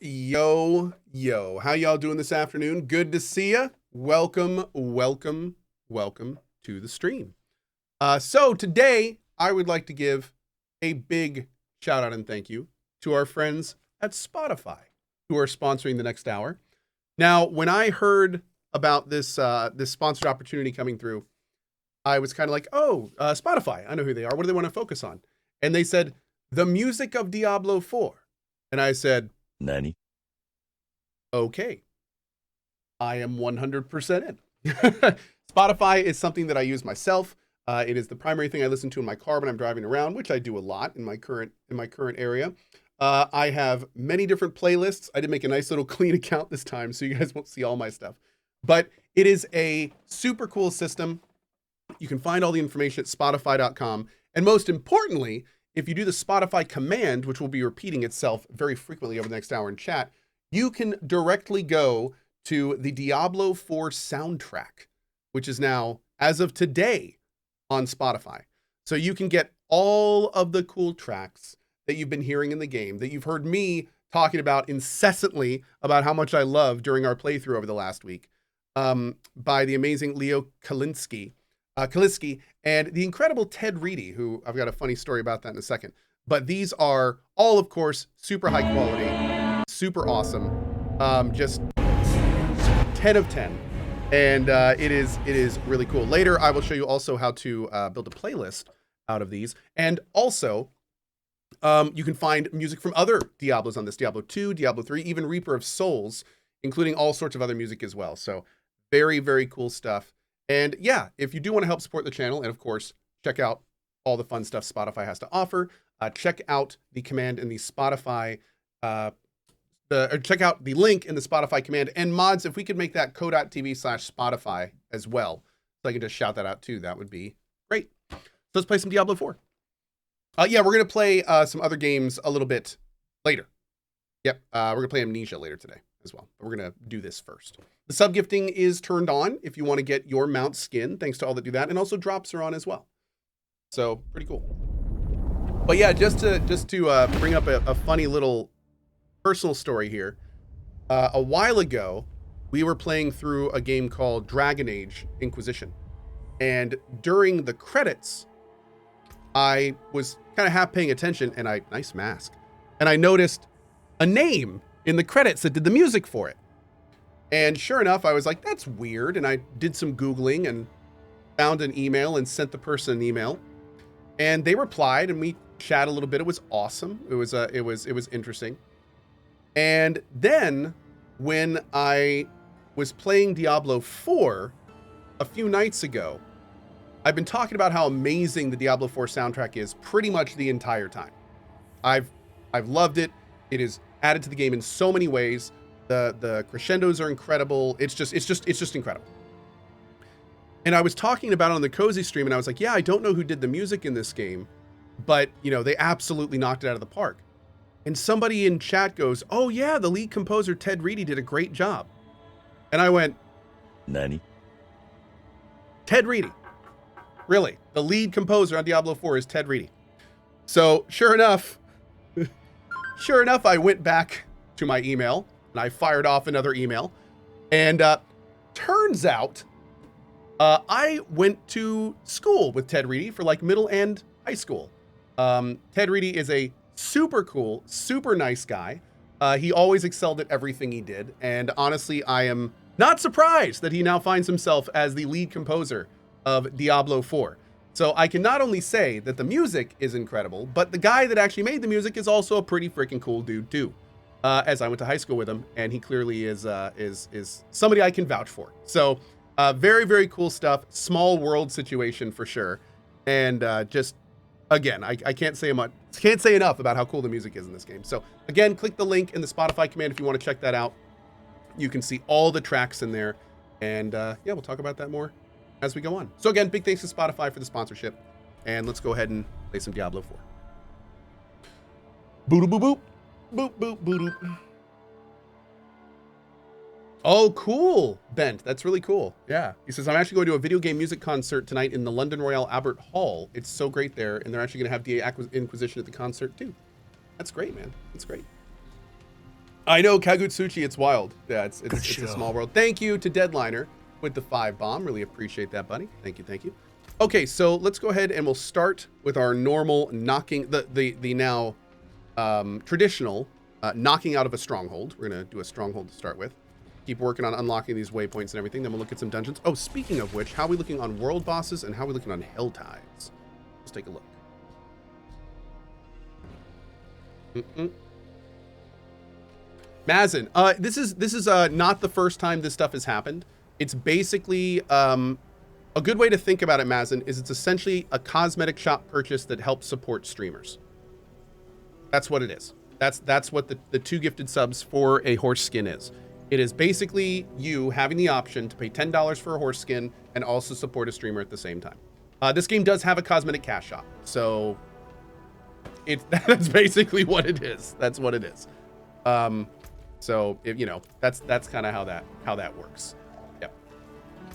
Yo. How y'all doing this afternoon? Good to see ya. Welcome to the stream. So today, I would like to give a big shout out and thank you to our friends at Spotify who are sponsoring the next hour. Now, when I heard about this this sponsored opportunity coming through, I was kind of like, oh, Spotify, I know who they are. What do they want to focus on? And they said, the music of Diablo 4. And I said, Nani? Okay, I am 100% in. Spotify is something that I use myself. It is the primary thing I listen to in my car when I'm driving around, which I do a lot in my current area. I have many different playlists. I did make a nice little clean account this time, so you guys won't see all my stuff. But it is a super cool system. You can find all the information at spotify.com. And most importantly, if you do the Spotify command, which will be repeating itself very frequently over the next hour in chat, you can directly go to the Diablo 4 soundtrack, which is now, as of today, on Spotify. So you can get all of the cool tracks that you've been hearing in the game, that you've heard me talking about incessantly about how much I love during our playthrough over the last week, by the amazing Leo Kalinsky and the incredible Ted Reedy, who I've got a funny story about that in a second. But these are all, of course, super high quality, super awesome, just 10 of 10. And it is really cool. Later, I will show you also how to build a playlist out of these. And also, you can find music from other Diablos on this, Diablo 2, Diablo 3, even Reaper of Souls, including all sorts of other music as well. So very, very cool stuff. And yeah, if you do want to help support the channel, and of course, check out all the fun stuff Spotify has to offer, check out the command in the Spotify, check out the link in the Spotify command. And mods, if we could make that co.tv/Spotify as well, so I can just shout that out too, that would be great. So let's play some Diablo 4. Yeah, we're going to play some other games a little bit later. Yep, we're going to play Amnesia later today as well. But we're going to do this first. The sub-gifting is turned on if you want to get your mount skin, thanks to all that do that. And also drops are on as well. So, pretty cool. But yeah, just to bring up a funny little personal story here. A while ago, we were playing through a game called Dragon Age Inquisition. And during the credits, I was kind of half paying attention, and nice mask. And I noticed a name in the credits that did the music for it. And sure enough, I was like, that's weird. And I did some Googling and found an email and sent the person an email. And they replied, and we chatted a little bit. It was awesome. It was interesting. And then when I was playing Diablo 4 a few nights ago, I've been talking about how amazing the Diablo 4 soundtrack is pretty much the entire time. I've loved it. It is added to the game in so many ways. The crescendos are incredible. It's just incredible. And I was talking about it on the Cozy stream, and I was like, yeah, I don't know who did the music in this game, but you know, they absolutely knocked it out of the park. And somebody in chat goes, oh yeah, the lead composer Ted Reedy did a great job. And I went, Nani? Ted Reedy. Really, the lead composer on Diablo 4 is Ted Reedy. So sure enough, I went back to my email and I fired off another email. And turns out I went to school with Ted Reedy for like middle and high school. Ted Reedy is a super cool, super nice guy. He always excelled at everything he did. And honestly, I am not surprised that he now finds himself as the lead composer of Diablo 4. So I can not only say that the music is incredible, but the guy that actually made the music is also a pretty freaking cool dude too. As I went to high school with him, and he clearly is somebody I can vouch for. So very, very cool stuff. Small world situation for sure. And just again, I can't say enough about how cool the music is in this game. So again, click the link in the Spotify command if you want to check that out. You can see all the tracks in there. And yeah, we'll talk about that more as we go on. So again, big thanks to Spotify for the sponsorship. And let's go ahead and play some Diablo 4. Boop, boop, boop. Boop, boop, boop, boop. Oh, cool, Bent. That's really cool. Yeah. He says, I'm actually going to a video game music concert tonight in the London Royal Albert Hall. It's so great there. And they're actually going to have DA Inquisition at the concert too. That's great, man. That's great. I know, Kagutsuchi, it's wild. Yeah, it's a small world. Thank you to Deadliner with the 5 bomb. Really appreciate that, buddy. Thank you, thank you. Okay, so let's go ahead and we'll start with our normal knocking, the now traditional knocking out of a stronghold. We're gonna do a stronghold to start with. Keep working on unlocking these waypoints and everything. Then we'll look at some dungeons. Oh, speaking of which, how are we looking on world bosses and how are we looking on hell tides? Let's take a look. Mazin, this is not the first time this stuff has happened. It's basically a good way to think about it, Mazin, is it's essentially a cosmetic shop purchase that helps support streamers. That's what it is. That's what the 2 gifted subs for a horse skin is. It is basically you having the option to pay $10 for a horse skin and also support a streamer at the same time. This game does have a cosmetic cash shop, so that's basically what it is. That's what it is. So you know, that's kind of how that works. Yep.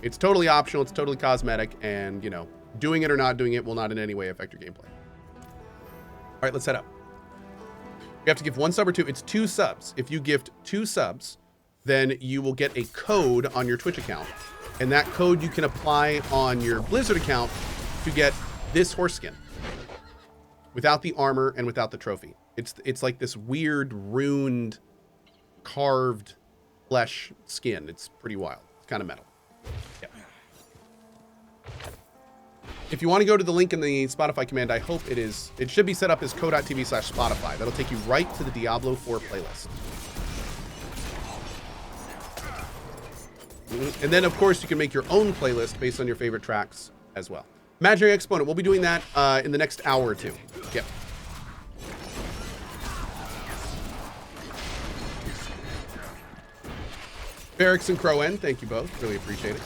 It's totally optional. It's totally cosmetic, and you know, doing it or not doing it will not in any way affect your gameplay. All right, let's set up. We have to give 1 sub or 2. It's 2 subs. If you gift 2 subs, then you will get a code on your Twitch account, and that code you can apply on your Blizzard account to get this horse skin without the armor and without the trophy. It's like this weird runed carved flesh skin. It's pretty wild. It's kind of metal. Yeah. If you want to go to the link in the Spotify command, I hope it should be set up as cohh.tv/Spotify. That'll take you right to the Diablo 4 playlist. And then, of course, you can make your own playlist based on your favorite tracks as well. Imaginary Exponent, we'll be doing that in the next hour or 2. Yep. Barracks and Crow N, thank you both. Really appreciate it.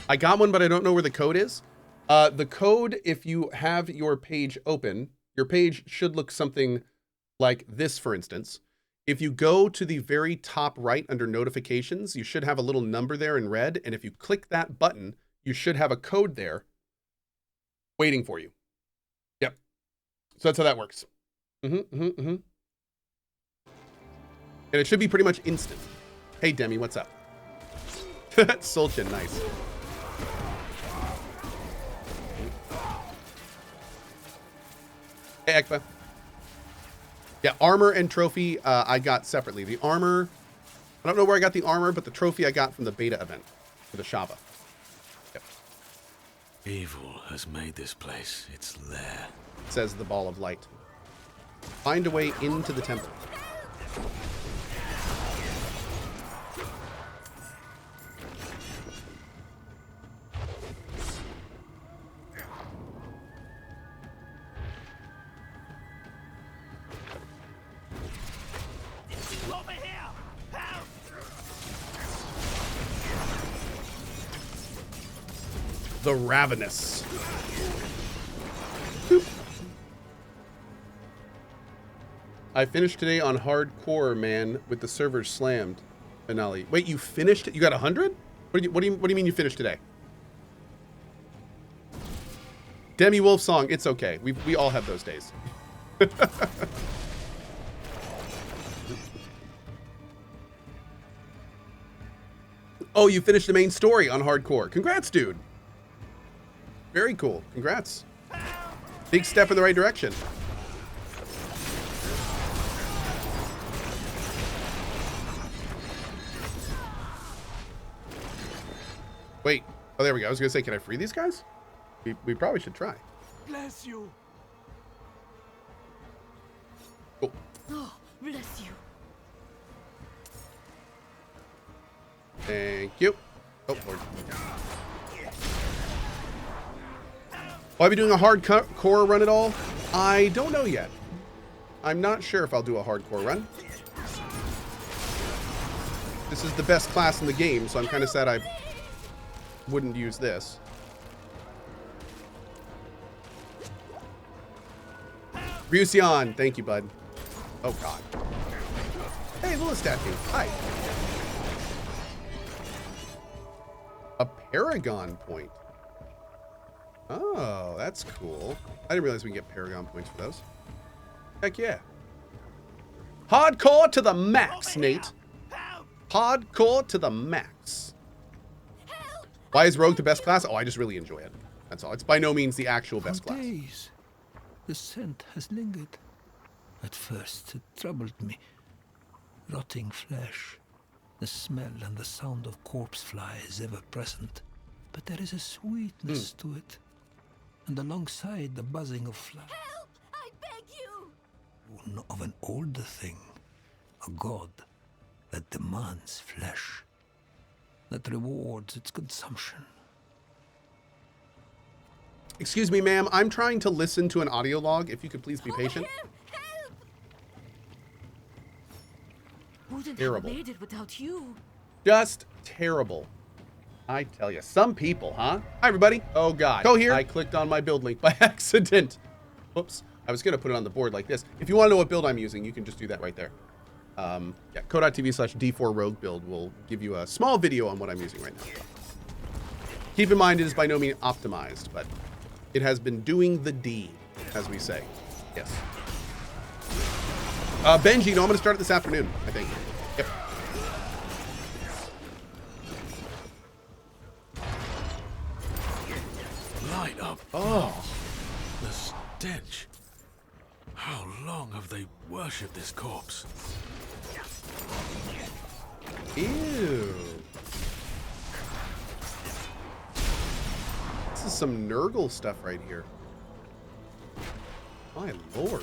I got one, but I don't know where the code is. The code, if you have your page open, your page should look something like this, for instance. If you go to the very top right under notifications, you should have a little number there in red. And if you click that button, you should have a code there waiting for you. Yep. So that's how that works. And it should be pretty much instant. Hey, Demi, what's up? Solchin, nice. Hey, Ekba. Yeah, armor and trophy I got separately. The armor, I don't know where I got the armor, but the trophy I got from the beta event for the Shava. Yep. Evil has made this place its lair, says the ball of light. Find a way into the temple. The Ravenous. Boop. I finished today on hardcore, man, with the servers slammed. Finale. Wait, you finished it? You got 100? What do you mean you finished today? Demi Wolf song. It's okay. We all have those days. Oh, you finished the main story on hardcore. Congrats, dude. Very cool. Congrats. Big step in the right direction. Wait. Oh, there we go. I was going to say, can I free these guys? We probably should try. Bless you. Cool. Oh, bless you. Thank you. Oh, Lord. Will I be doing a hardcore run at all? I don't know yet. I'm not sure if I'll do a hardcore run. This is the best class in the game, so I'm kind of sad I wouldn't use this. Ryusion, thank you, bud. Oh, God. Hey, little statue. Hi. A Paragon point. Oh, that's cool. I didn't realize we can get Paragon points for those. Heck yeah. Hardcore to the max, Nate. Hardcore to the max. Why is Rogue the best class? Oh, I just really enjoy it. That's all. It's by no means the actual best For class. days, the scent has lingered. At first, it troubled me. Rotting flesh, the smell and the sound of corpse flies ever present. But there is a sweetness to it. And alongside the buzzing of flies. Help! I beg you! Of an older thing, a god that demands flesh, that rewards its consumption. Excuse me, ma'am. I'm trying to listen to an audio log. If you could please be patient. Help! Wouldn't Terrible. have made it without you. Just terrible. I tell you, some people, huh? Hi, everybody. Oh, God. Go here. I clicked on my build link by accident. Whoops. I was going to put it on the board like this. If you want to know what build I'm using, you can just do that right there. Yeah, Cohh.tv/D4 Rogue build will give you a small video on what I'm using right now. Keep in mind, it is by no means optimized, but it has been doing the deed, as we say. Yes. Benji, no, I'm going to start it this afternoon, I think. Yep. Light up. Oh. The stench. How long have they worshipped this corpse? Ew. This is some Nurgle stuff right here. My lord.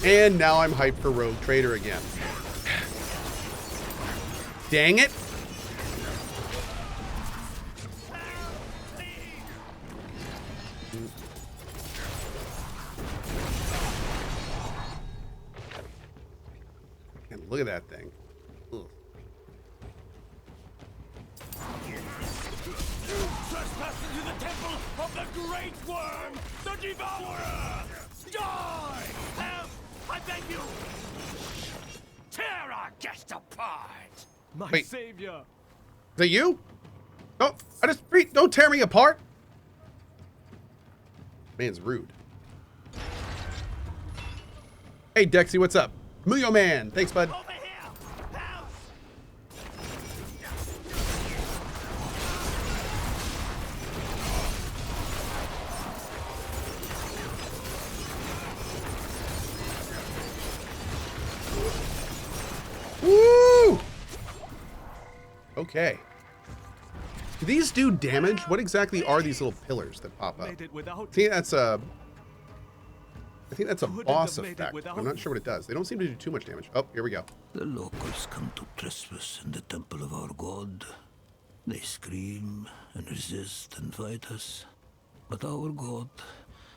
And now I'm hyped for Rogue Trader again. Dang it. And look at that thing. Ugh. Trespass into the temple of the Great Worm, the Devourer! Die! Help! I beg you! Tear our guest apart! My Wait. savior! Is that you? Don't tear me apart. Man's rude. Hey, Dexy, what's up? Muyo Man, thanks, bud. Over here! Help! Woo! Okay. Do these do damage? What exactly are these little pillars that pop up? Made it without I think that's a Couldn't boss have made it effect. without I'm not sure what it does. They don't seem to do too much damage. Oh, here we go. The locals come to trespass in the temple of our god. They scream and resist and fight us. But our god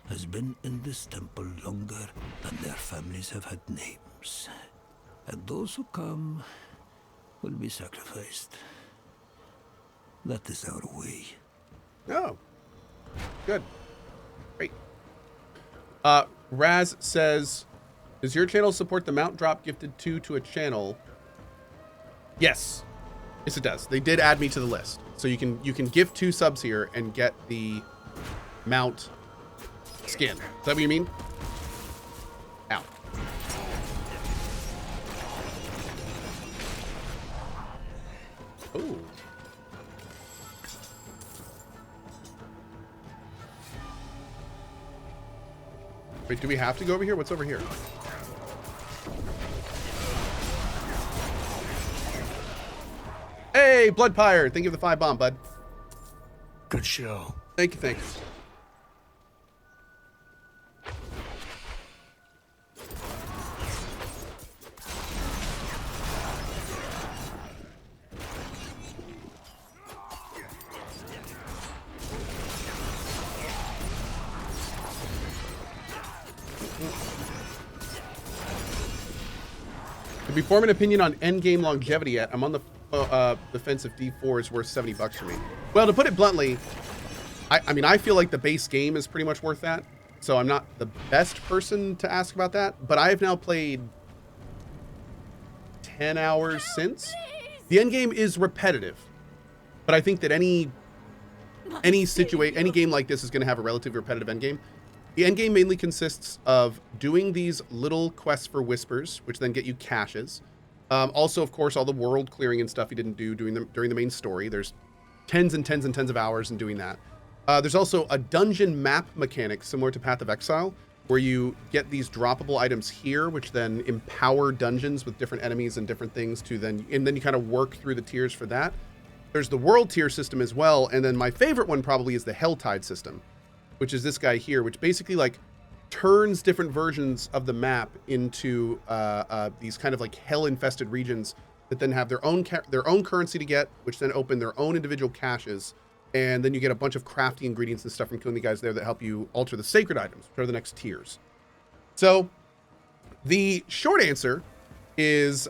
has been in this temple longer than their families have had names. And those who come will be sacrificed. That is our way. Oh, good. Great. Raz says, does your channel support the mount drop gifted to a channel? Yes. Yes, it does. They did add me to the list. So you can gift 2 subs here and get the mount skin. Is that what you mean? Ow. Ooh. Wait, do we have to go over here? What's over here? Hey, Bloodpire! Thank you for the 5 bomb, bud. Good show. Thank you, thank you. If we form an opinion on endgame longevity yet, I'm on the fence if D4 is worth $70 for me. Well, to put it bluntly, I mean, I feel like the base game is pretty much worth that. So I'm not the best person to ask about that, but I've now played 10 hours since. The end game is repetitive, but I think that any any game like this is going to have a relatively repetitive endgame. The endgame mainly consists of doing these little quests for whispers, which then get you caches. Also, of course, all the world clearing and stuff you didn't do during the main story. There's tens and tens and tens of hours in doing that. There's also a dungeon map mechanic similar to Path of Exile, where you get these droppable items here, which then empower dungeons with different enemies and different things and then you kind of work through the tiers for that. There's the world tier system as well, and then my favorite one probably is the Helltide system, which is this guy here, which basically like turns different versions of the map into these kind of like hell-infested regions that then have their own currency to get, which then open their own individual caches, and then you get a bunch of crafty ingredients and stuff from killing the guys there that help you alter the sacred items, which are the next tiers. So the short answer is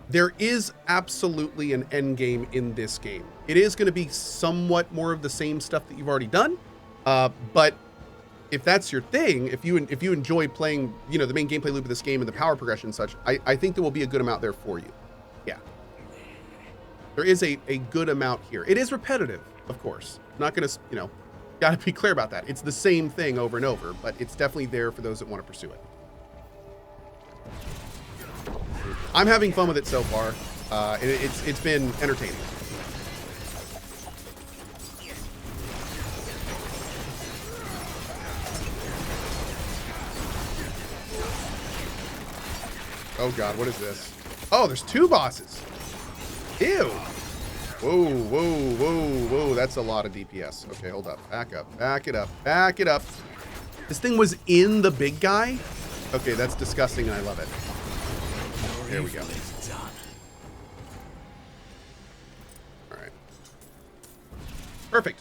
there is absolutely an end game in this game. It is going to be somewhat more of the same stuff that you've already done, but if that's your thing, if you enjoy playing, you know, the main gameplay loop of this game and the power progression and such, I think there will be a good amount there for you. Yeah, there is a good amount here. It is repetitive, of course. I'm not gonna, you know, gotta be clear about that. It's the same thing over and over, but it's definitely there for those that want to pursue it. I'm having fun with it so far. It's been entertaining. Oh god, what is this? Oh, there's two bosses. Ew. Whoa, whoa, whoa, whoa. That's a lot of DPS. Okay, hold up. Back up. Back it up. Back it up. This thing was in the big guy? Okay, that's disgusting and I love it. There we go. Alright. Perfect.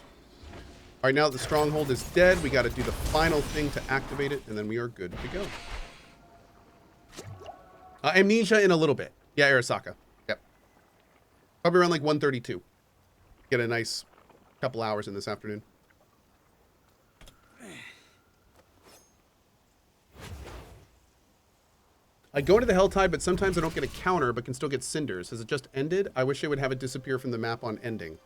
Alright, now that the stronghold is dead, we got to do the final thing to activate it, and then we are good to go. Amnesia in a little bit. Yeah, Arasaka. Yep. Probably around like 1:32. Get a nice couple hours in this afternoon. I go into the Helltide, but sometimes I don't get a counter, but can still get cinders. Has it just ended? I wish I would have it disappear from the map on ending.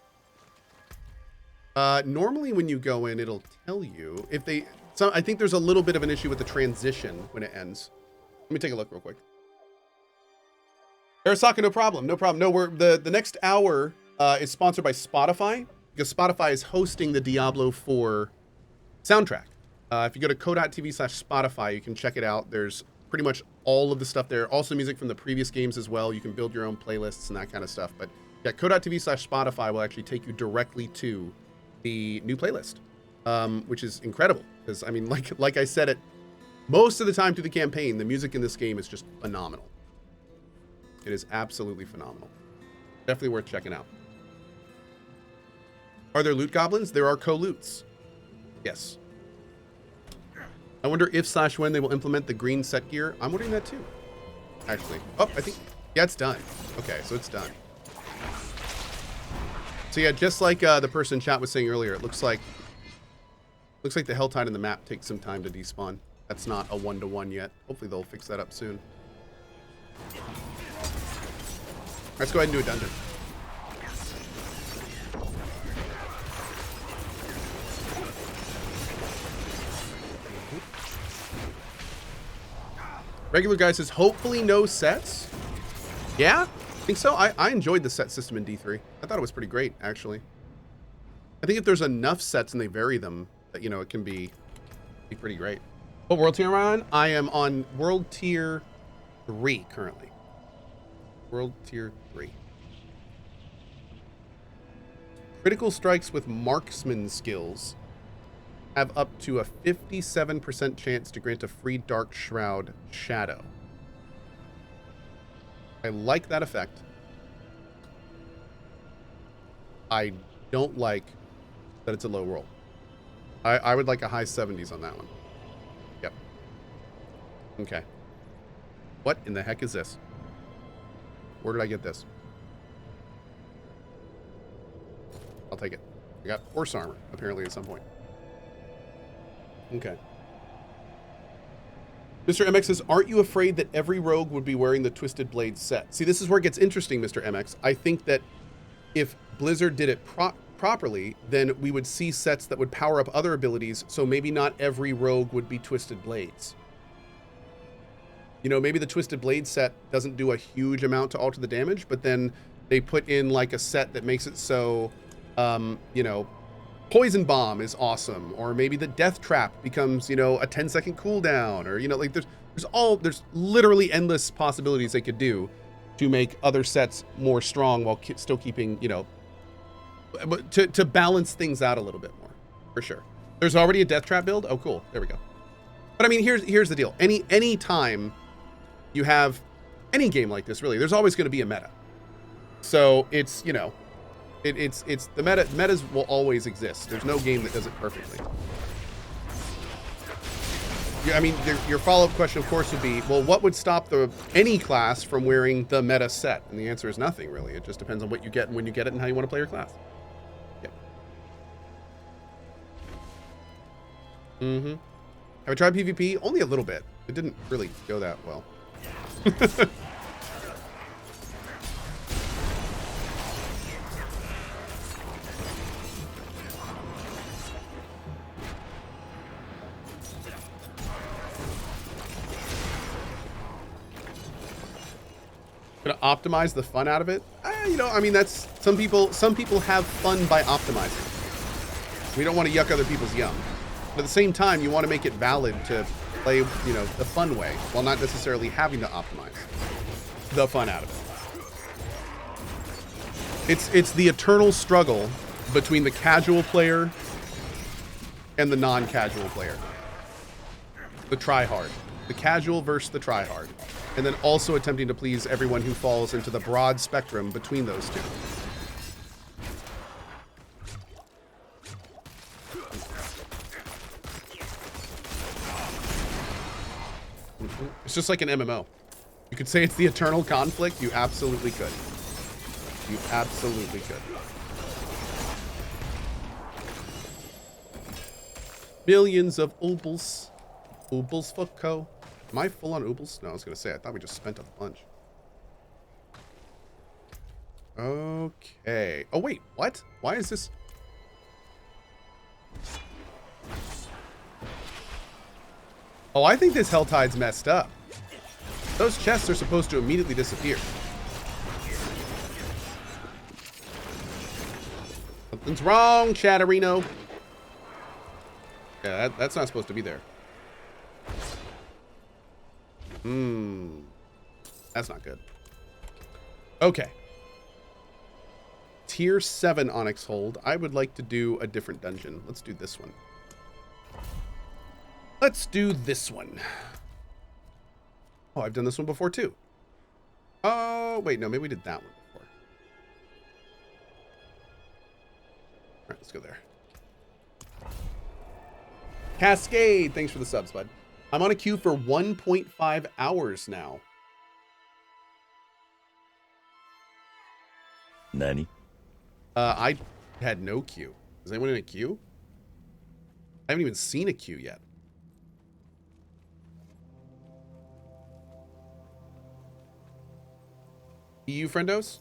Normally when you go in, it'll tell you if they... So I think there's a little bit of an issue with the transition when it ends. Let me take a look real quick. Arasaka, no problem. No problem. No, the next hour is sponsored by Spotify, because Spotify is hosting the Diablo 4 soundtrack. If you go to cohh.tv/Spotify, you can check it out. There's pretty much all of the stuff there. Also music from the previous games as well. You can build your own playlists and that kind of stuff. But yeah, cohh.tv/Spotify will actually take you directly to the new playlist, which is incredible. Because, I mean, like I said, most of the time through the campaign, the music in this game is just phenomenal. It is absolutely phenomenal. Definitely worth checking out. Are there loot goblins? There are co-loots. Yes. I wonder if/when they will implement the green set gear. I'm wondering that too, actually. Oh, I think, yeah, it's done. Okay, so it's done. So yeah, just like the person in chat was saying earlier, it looks like the Helltide in the map takes some time to despawn. That's not a 1-to-1 yet. Hopefully they'll fix that up soon. Let's go ahead and do a dungeon. Regular guy says, hopefully no sets. Yeah, I think so. I enjoyed the set system in D3. I thought it was pretty great, actually. I think if there's enough sets and they vary them, that, you know, it can be pretty great. What world tier am I on? I am on world tier 3 currently. World tier 3. Critical strikes with marksman skills have up to a 57% chance to grant a free Dark Shroud shadow. I like that effect. I don't like that it's a low roll. I would like a high 70s on that one. Yep. Okay. What in the heck is this? Where did I get this? I'll take it. I got horse armor, apparently, at some point. Okay. Mr. MX says, aren't you afraid that every rogue would be wearing the Twisted Blade set? See, this is where it gets interesting, Mr. MX. I think that if Blizzard did it properly, then we would see sets that would power up other abilities, so maybe not every rogue would be Twisted Blades. You know, maybe the Twisted Blade set doesn't do a huge amount to alter the damage, but then they put in like a set that makes it so, you know, Poison Bomb is awesome, or maybe the Death Trap becomes, you know, a 10-second cooldown, or, you know, like there's literally endless possibilities they could do to make other sets more strong while still keeping, you know, to balance things out a little bit more, for sure. There's already a Death Trap build. Oh, cool. There we go. But I mean, here's the deal. Any time you have any game like this, really, there's always going to be a meta. So it's, you know, it's the metas will always exist. There's no game that does it perfectly. Yeah, I mean, your follow-up question, of course, would be, well, what would stop any class from wearing the meta set? And the answer is nothing, really. It just depends on what you get and when you get it and how you want to play your class. Yep. Mm-hmm. Have I tried PvP? Only a little bit. It didn't really go that well. Gonna optimize the fun out of it? You know, I mean, that's some people have fun by optimizing. We don't want to yuck other people's yum. But at the same time, you want to make it valid to play, you know, the fun way, while not necessarily having to optimize the fun out of it. It's the eternal struggle between the casual player and the non-casual player. The try-hard. The casual versus the try-hard. And then also attempting to please everyone who falls into the broad spectrum between those two. It's just like an MMO. You could say it's the eternal conflict. You absolutely could. You absolutely could. Millions of oobles. Oobles for Cohh. Am I full on oobles? No, I was going to say, I thought we just spent a bunch. Okay. Oh, wait. What? Why is this? Oh, I think this Helltide's messed up. Those chests are supposed to immediately disappear. Something's wrong, Chatterino. Yeah, that's not supposed to be there. That's not good. Okay. Tier 7 Onyx Hold. I would like to do a different dungeon. Let's do this one. Let's do this one. Oh, I've done this one before too. Oh, wait, no, maybe we did that one before. All right, let's go there. Cascade, thanks for the subs, bud. I'm on a queue for 1.5 hours now. Nani? I had no queue. Is anyone in a queue? I haven't even seen a queue yet. EU friendos?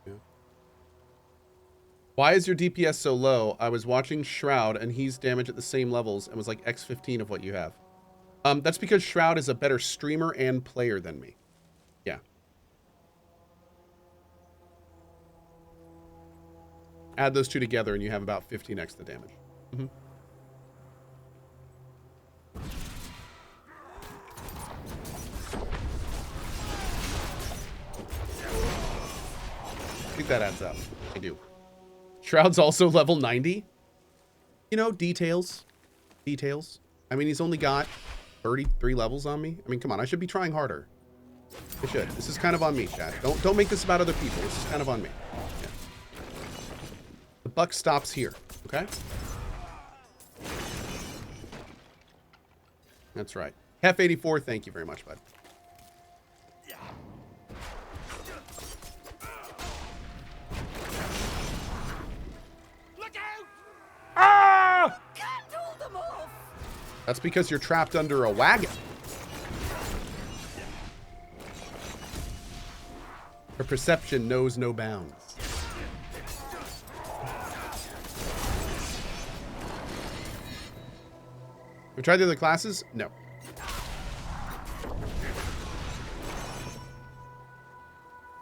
Yeah. Why is your DPS so low? I was watching Shroud and he's damage at the same levels and was like X15 of what you have. That's because Shroud is a better streamer and player than me. Yeah. Add those two together and you have about 15x the damage. Mm-hmm. I think that adds up. I do. Shroud's also level 90. You know, details. Details. I mean, he's only got 33 levels on me. I mean, come on, I should be trying harder. I should. This is kind of on me, chat. Don't make this about other people. This is kind of on me. Yeah. The buck stops here, okay? That's right. Hef84, thank you very much, bud. Can't hold them off! That's because you're trapped under a wagon. Her perception knows no bounds. We tried the other classes? No.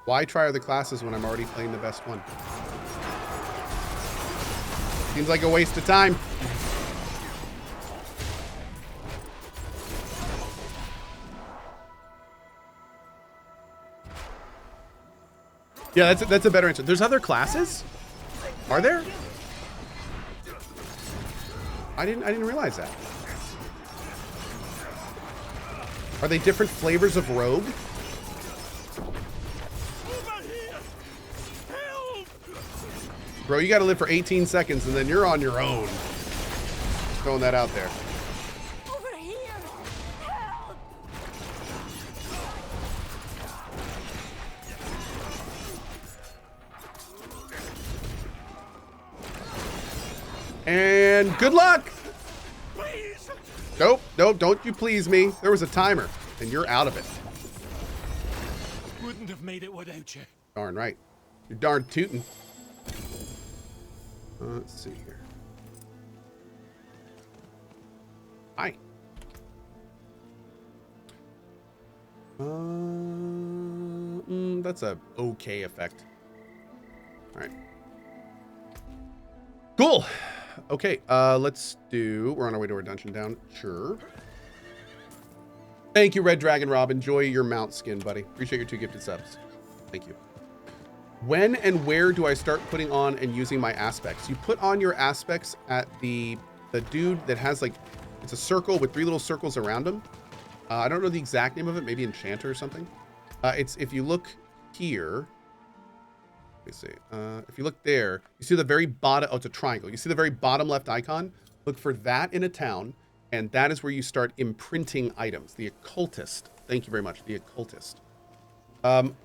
Why try other classes when I'm already playing the best one? Seems like a waste of time. Yeah, that's a better answer. There's other classes? Are there? I didn't realize that. Are they different flavors of rogue? Over here! Help! Bro, you gotta live for 18 seconds and then you're on your own. Just throwing that out there. Over here! Help! And good luck! Please! Nope, don't you please me. There was a timer, and you're out of it. Wouldn't have made it without you. Darn right. You're darn tootin'. Let's see here. Hi. That's a okay effect. All right. Cool. Okay, let's do... We're on our way to our dungeon down. Sure. Thank you, Red Dragon Rob. Enjoy your mount skin, buddy. Appreciate your 2 gifted subs. Thank you. When and where do I start putting on and using my aspects? You put on your aspects at the dude that has, like, it's a circle with 3 little circles around him. I don't know the exact name of it. Maybe Enchanter or something. It's, if you look here... Let me see. If you look there, you see the very bottom. Oh, it's a triangle. You see the very bottom left icon? Look for that in a town, and that is where you start imprinting items. The occultist. Thank you very much. The occultist.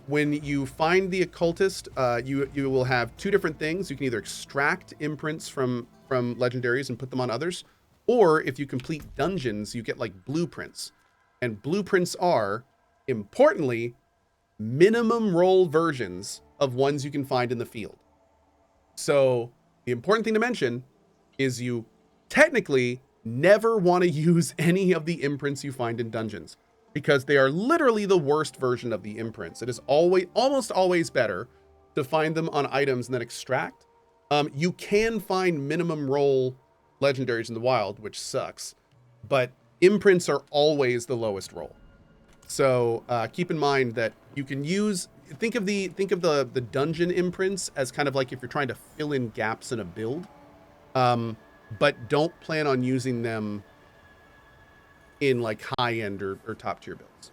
When you find the occultist, you will have 2 different things. You can either extract imprints from legendaries and put them on others, or if you complete dungeons, you get like blueprints. And blueprints are, importantly, minimum roll versions of ones you can find in the field. So the important thing to mention is you technically never want to use any of the imprints you find in dungeons, because they are literally the worst version of the imprints. It is almost always better to find them on items and then extract. You can find minimum roll legendaries in the wild, which sucks, but imprints are always the lowest roll. So keep in mind that you can use, think of the dungeon imprints as kind of like if you're trying to fill in gaps in a build, but don't plan on using them in like high end or top tier builds.